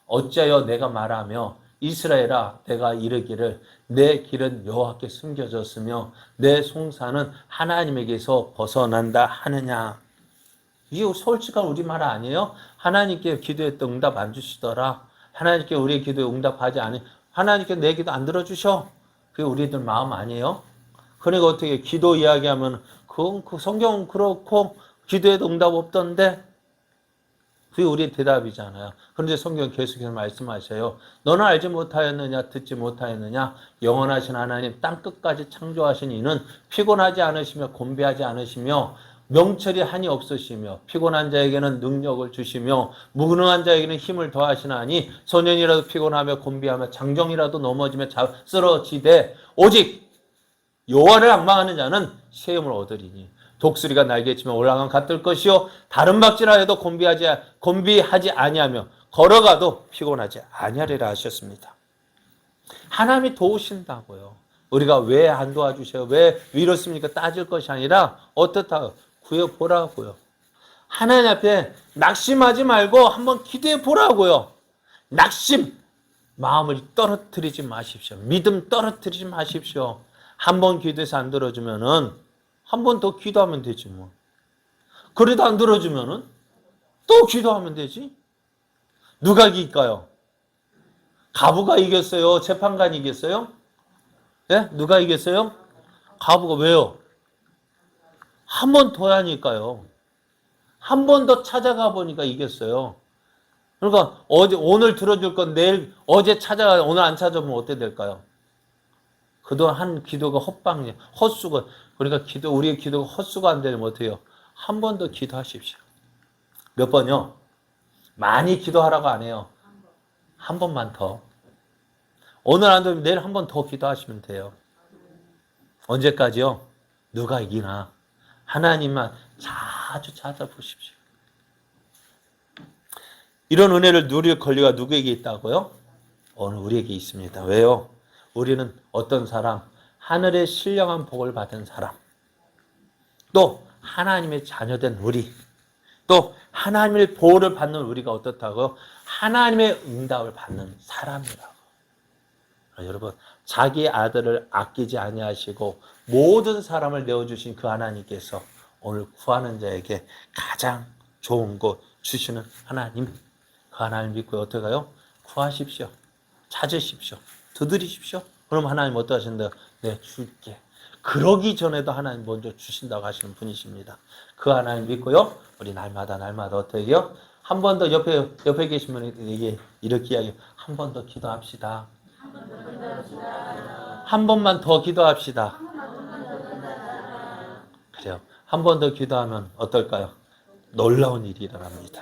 어찌하여 내가 말하며 이스라엘아 내가 이르기를 내 길은 여호와께 숨겨졌으며 내 송사는 하나님에게서 벗어난다 하느냐. 이게 솔직한 우리말 아니에요? 하나님께 기도했던 응답 안 주시더라. 하나님께 우리의 기도에 응답하지 않으 하나님께 내 기도 안 들어주셔. 그게 우리들 마음 아니에요? 그러니까 어떻게 기도 이야기하면 그 성경은 그렇고 기도에도 응답 없던데 그게 우리의 대답이잖아요. 그런데 성경 계속해서 말씀하셔요. 너는 알지 못하였느냐 듣지 못하였느냐 영원하신 하나님 땅끝까지 창조하신 이는 피곤하지 않으시며 곤비하지 않으시며 명철이 한이 없으시며 피곤한 자에게는 능력을 주시며 무능한 자에게는 힘을 더하시나니 소년이라도 피곤하며 곤비하며 장정이라도 넘어지며 쓰러지되 오직 여호와를 앙망하는 자는 세움을 얻으리니 독수리가 날개 치며 올라가면 갓들 것이요 다른 박질하 해도 곤비하지 아니하며 걸어가도 피곤하지 아니하리라 하셨습니다. 하나님이 도우신다고요. 우리가 왜 안 도와주셔요? 왜 이렇습니까? 따질 것이 아니라 어떻다 구해보라고요. 하나님 앞에 낙심하지 말고 한번 기도해 보라고요. 낙심, 마음을 떨어뜨리지 마십시오. 믿음 떨어뜨리지 마십시오. 한 번 기도해서 안 들어주면은 한 번 더 기도하면 되지 뭐. 그래도 안 들어주면은 또 기도하면 되지. 누가 이길까요? 가부가 이겼어요? 재판관이 이겼어요? 예? 누가 이겼어요? 가부가. 왜요? 한 번 더 하니까요. 한 번 더 찾아가 보니까 이겼어요. 그러니까 오늘 들어줄 건 내일, 어제 찾아가, 오늘 안 찾아보면 어떻게 될까요? 그동안 한 기도가 헛수가, 그러니까 우리의 기도가 헛수가 안 되면 어떻게 해요? 한 번 더 기도하십시오. 몇 번요? 많이 기도하라고 안 해요. 한 번만 더. 오늘 안 되면 내일 한 번 더 기도하시면 돼요. 언제까지요? 누가 이기나? 하나님만 자주 찾아보십시오. 이런 은혜를 누릴 권리가 누구에게 있다고요? 오늘 우리에게 있습니다. 왜요? 우리는 어떤 사람? 하늘의 신령한 복을 받은 사람. 또 하나님의 자녀된 우리. 또 하나님의 보호를 받는 우리가 어떻다고요? 하나님의 응답을 받는 사람이라고. 여러분, 자기 아들을 아끼지 아니하시고 모든 사람을 내어주신 그 하나님께서 오늘 구하는 자에게 가장 좋은 것 주시는 하나님. 그 하나님 믿고 어떻게 가요? 구하십시오. 찾으십시오. 두드리십시오. 그럼 하나님 어떻게 하신다요? 네, 줄게. 그러기 전에도 하나님 먼저 주신다고 하시는 분이십니다. 그 하나님 믿고요. 우리 날마다 어떻게 해요? 한 번 더 옆에 계신 분에게 이렇게 이야기해요. 한 번 더 기도합시다. 한 번만 더 기도합시다. 그래요. 한 번 더 기도하면 어떨까요? 놀라운 일이 일어납니다.